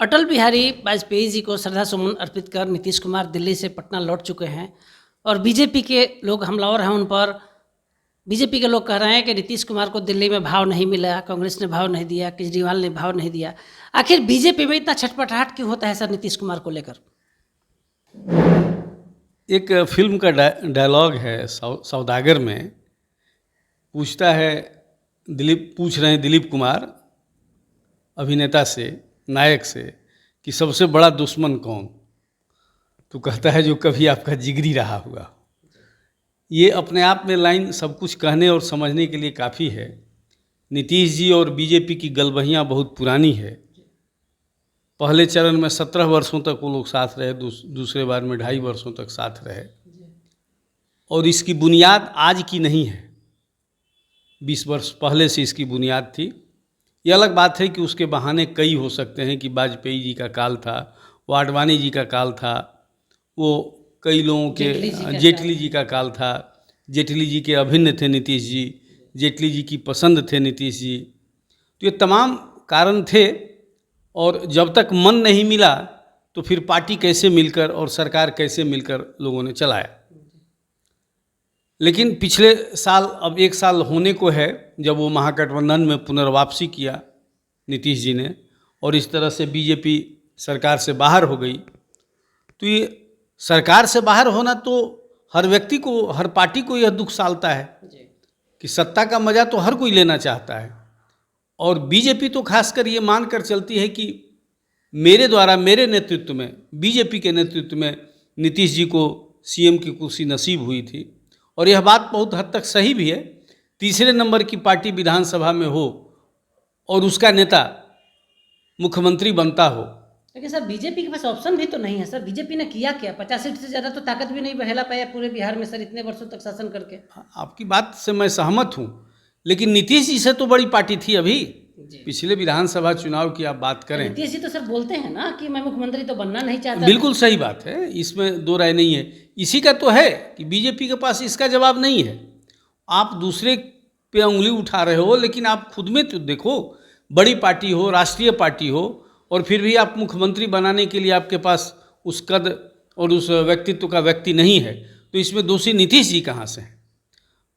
अटल बिहारी वाजपेयी जी को श्रद्धा सुमन अर्पित कर नीतीश कुमार दिल्ली से पटना लौट चुके हैं और बीजेपी के लोग हमलावर हैं उन पर। बीजेपी के लोग कह रहे हैं कि नीतीश कुमार को दिल्ली में भाव नहीं मिला, कांग्रेस ने भाव नहीं दिया, केजरीवाल ने भाव नहीं दिया। आखिर बीजेपी में इतना छटपटाहट क्यों होता है सर नीतीश कुमार को लेकर? एक फिल्म का डायलॉग है सौदागर में, पूछ रहे हैं दिलीप कुमार अभिनेता से, नायक से, कि सबसे बड़ा दुश्मन कौन? तो कहता है जो कभी आपका जिगरी रहा होगा। ये अपने आप में लाइन सब कुछ कहने और समझने के लिए काफ़ी है। नीतीश जी और बीजेपी की गलबहियाँ बहुत पुरानी है। पहले चरण में 17 वर्षों तक वो लोग साथ रहे, दूसरे बार में 2.5 वर्षों तक साथ रहे। और इसकी बुनियाद आज की नहीं है, 20 वर्ष पहले से इसकी बुनियाद थी। ये अलग बात है कि उसके बहाने कई हो सकते हैं कि वाजपेयी जी का काल था, वो आडवाणी जी का काल था, वो कई लोगों के जेटली जी का काल था। जेटली जी के अभिन्न थे नीतीश जी, जेटली जी की पसंद थे नीतीश जी। तो ये तमाम कारण थे और जब तक मन नहीं मिला तो फिर पार्टी कैसे मिलकर और सरकार कैसे मिलकर लोगों ने चलाया। लेकिन पिछले साल, अब 1 साल होने को है जब वो महागठबंधन में पुनर्वापसी किया नीतीश जी ने, और इस तरह से बीजेपी सरकार से बाहर हो गई। तो ये सरकार से बाहर होना तो हर व्यक्ति को, हर पार्टी को यह दुख सालता है कि सत्ता का मजा तो हर कोई लेना चाहता है। और बीजेपी तो खासकर ये मान कर चलती है कि मेरे द्वारा, मेरे नेतृत्व में, बीजेपी के नेतृत्व में नीतीश जी को सीएम की कुर्सी नसीब हुई थी। और यह बात बहुत हद तक सही भी है। तीसरे नंबर की पार्टी विधानसभा में हो और उसका नेता मुख्यमंत्री बनता हो। लेकिन सर बीजेपी के पास ऑप्शन भी तो नहीं है सर। बीजेपी ने किया क्या? 50 सीट से ज़्यादा तो ताकत भी नहीं बहला पाया पूरे बिहार में सर, इतने वर्षों तक शासन करके। आपकी बात से मैं सहमत हूँ, लेकिन नीतीश जी से तो बड़ी पार्टी थी अभी। पिछले विधानसभा चुनाव की आप बात करें, नीतीश जी तो सर बोलते हैं ना कि मैं मुख्यमंत्री तो बनना नहीं चाहता। बिल्कुल सही बात है, इसमें दो राय नहीं है। इसी का तो है कि बीजेपी के पास इसका जवाब नहीं है। आप दूसरे पे उंगली उठा रहे हो, लेकिन आप खुद में तो देखो, बड़ी पार्टी हो, राष्ट्रीय पार्टी हो, और फिर भी आप मुख्यमंत्री बनाने के लिए आपके पास उस कद और उस व्यक्तित्व का व्यक्ति नहीं है। तो इसमें दोषी नीतीश जी कहाँ से हैं?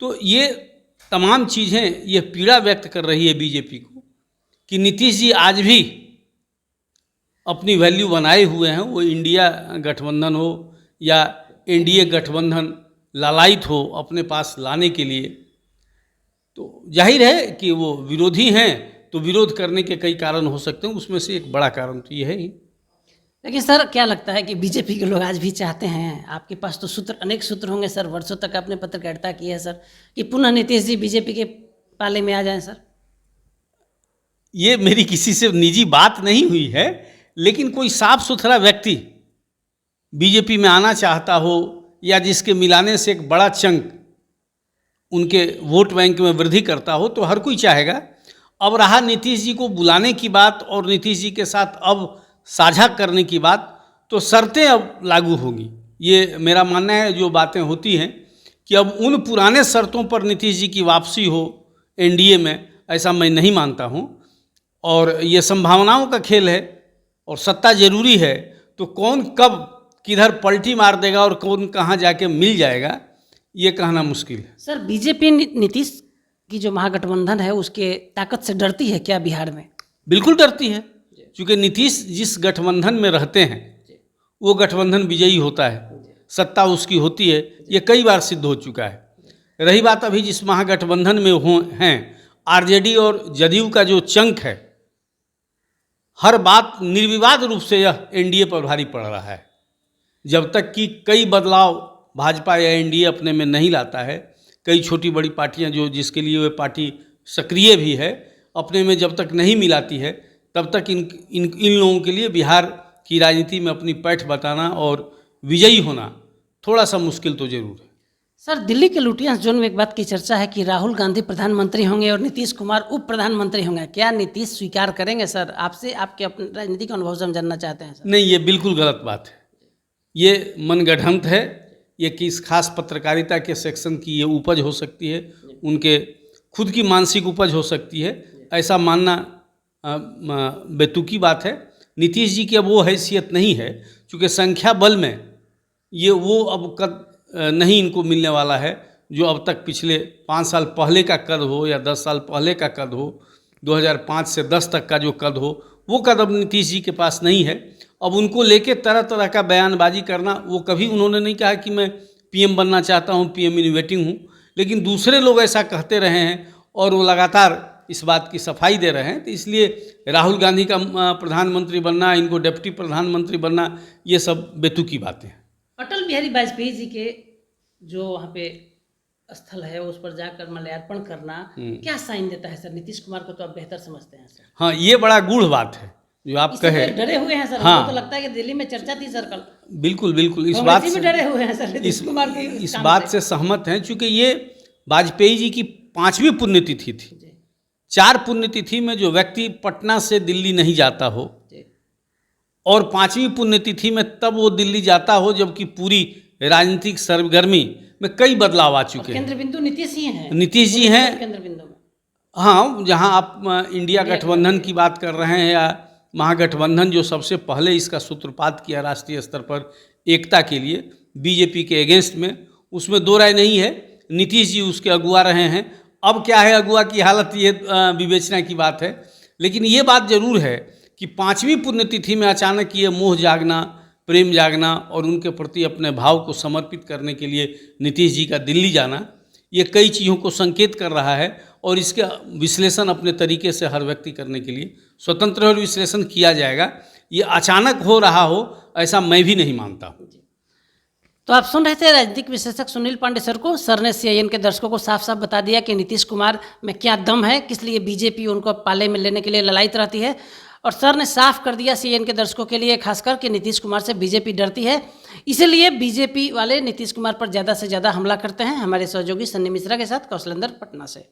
तो ये तमाम चीज़ें ये पीड़ा व्यक्त कर रही है बीजेपी को कि नीतीश जी आज भी अपनी वैल्यू बनाए हुए हैं। वो इंडिया गठबंधन हो या एनडीए गठबंधन लालायित हो अपने पास लाने के लिए, तो जाहिर है कि वो विरोधी हैं। तो विरोध करने के कई कारण हो सकते हैं, उसमें से एक बड़ा कारण तो ये है ही। लेकिन सर क्या लगता है कि बीजेपी के लोग आज भी चाहते हैं, आपके पास तो सूत्र, अनेक सूत्र होंगे सर, वर्षों तक आपने पत्रकारिता की है सर, कि पुनः नीतीश जी बीजेपी के पाले में आ जाएं सर? ये मेरी किसी से निजी बात नहीं हुई है, लेकिन कोई साफ सुथरा व्यक्ति बीजेपी में आना चाहता हो या जिसके मिलाने से एक बड़ा चंक उनके वोट बैंक में वृद्धि करता हो, तो हर कोई चाहेगा। अब रहा नीतीश जी को बुलाने की बात और नीतीश जी के साथ अब साझा करने की बात, तो शर्तें अब लागू होंगी। ये मेरा मानना है। जो बातें होती हैं कि अब उन पुराने शर्तों पर नीतीश जी की वापसी हो एनडीए में, ऐसा मैं नहीं मानता हूँ। और ये संभावनाओं का खेल है और सत्ता जरूरी है। तो कौन कब किधर पलटी मार देगा और कौन कहाँ जाके मिल जाएगा, ये कहना मुश्किल है। सर बीजेपी नीतीश की जो महागठबंधन है उसके ताकत से डरती है क्या बिहार में? बिल्कुल डरती है, क्योंकि नीतीश जिस गठबंधन में रहते हैं वो गठबंधन विजयी होता है, सत्ता उसकी होती है। ये कई बार सिद्ध हो चुका है। रही बात अभी जिस महागठबंधन में हैं आरजेडी और जदयू का जो चंक है, हर बात निर्विवाद रूप से यह एनडीए पर भारी पड़ रहा है। जब तक कि कई बदलाव भाजपा या एनडीए अपने में नहीं लाता है, कई छोटी बड़ी पार्टियां जो जिसके लिए वह पार्टी सक्रिय भी है, अपने में जब तक नहीं मिलाती है, तब तक इन लोगों के लिए बिहार की राजनीति में अपनी पैठ बताना और विजयी होना थोड़ा सा मुश्किल तो जरूर है। सर दिल्ली के लुटियंस जोन में एक बात की चर्चा है कि राहुल गांधी प्रधानमंत्री होंगे और नीतीश कुमार उप प्रधानमंत्री होंगे। क्या नीतीश स्वीकार करेंगे सर? आपसे आपके अपने राजनीतिक अनुभव से हम जानना चाहते हैं सर। नहीं, ये बिल्कुल गलत बात है। ये मनगढ़ंत है। ये किस खास पत्रकारिता के सेक्शन की ये उपज हो सकती है, उनके खुद की मानसिक उपज हो सकती है। ऐसा मानना बेतुकी बात है। नीतीश जी की अब वो हैसियत नहीं है, क्योंकि संख्या बल में ये वो अब कद नहीं इनको मिलने वाला है जो अब तक पिछले 5 साल पहले का कद हो या 10 साल पहले का कद हो, 2005 से 10 तक का जो कद हो, वो कद अब नीतीश जी के पास नहीं है। अब उनको लेके तरह तरह का बयानबाजी करना, वो कभी उन्होंने नहीं कहा कि मैं पीएम बनना चाहता हूँ, पीएम इन वेटिंग हूँ, लेकिन दूसरे लोग ऐसा कहते रहे हैं और वो लगातार इस बात की सफाई दे रहे हैं। तो इसलिए राहुल गांधी का प्रधानमंत्री बनना, इनको डिप्टी प्रधानमंत्री बनना, ये सब बेतुकी बातें हैं। अटल बिहारी वाजपेयी जी के जो वहाँ पे स्थल है उस पर जाकर माल्यार्पण करना क्या साइन देता है सर? नीतीश कुमार को तो आप बेहतर समझते हैं सर। हाँ, ये बड़ा गूढ़ बात है जो आप कहे। डरे हुए हैं सर। हाँ, हमको तो लगता है कि दिल्ली में चर्चा थी सर कल। बिल्कुल बिल्कुल, इस बात से डरे हुए हैं सर नीतीश कुमार के इस बात से सहमत हैं, क्योंकि ये वाजपेयी जी की 5वीं पुण्यतिथि थी। 4 पुण्यतिथि में जो व्यक्ति पटना से दिल्ली नहीं जाता हो और 5वीं पुण्यतिथि में तब वो दिल्ली जाता हो, जबकि पूरी राजनीतिक सरगर्मी में कई बदलाव आ चुके हैं। केंद्र बिंदु नीतीश ही हैं। नीतीश जी हैं केंद्र बिंदु में। हाँ, जहाँ आप इंडिया गठबंधन की बात कर रहे हैं या महागठबंधन जो सबसे पहले इसका सूत्रपात किया राष्ट्रीय स्तर पर एकता के लिए बीजेपी के अगेंस्ट में, उसमें दो राय नहीं है। नीतीश जी उसके अगुआ रहे हैं। अब क्या है अगुआ की हालत, ये विवेचना की बात है। लेकिन ये बात जरूर है कि 5वीं पुण्यतिथि में अचानक ये मोह जागना, प्रेम जागना और उनके प्रति अपने भाव को समर्पित करने के लिए नीतीश जी का दिल्ली जाना, ये कई चीज़ों को संकेत कर रहा है। और इसका विश्लेषण अपने तरीके से हर व्यक्ति करने के लिए स्वतंत्र और विश्लेषण किया जाएगा। ये अचानक हो रहा हो ऐसा मैं भी नहीं मानता हूँ। तो आप सुन रहे थे राजनीतिक विश्लेषक सुनील पांडे सर को। सर ने सीआईएन के दर्शकों को साफ साफ बता दिया कि नीतीश कुमार में क्या दम है, किस लिए बीजेपी उनको पाले में लेने के लिए ललायित रहती है। और सर ने साफ कर दिया सीआईएन के दर्शकों के लिए खासकर कि नीतीश कुमार से बीजेपी डरती है, इसीलिए बीजेपी वाले नीतीश कुमार पर ज़्यादा से ज़्यादा हमला करते हैं। हमारे सहयोगी सन्नी मिश्रा के साथ कौशलेंद्र पटना से।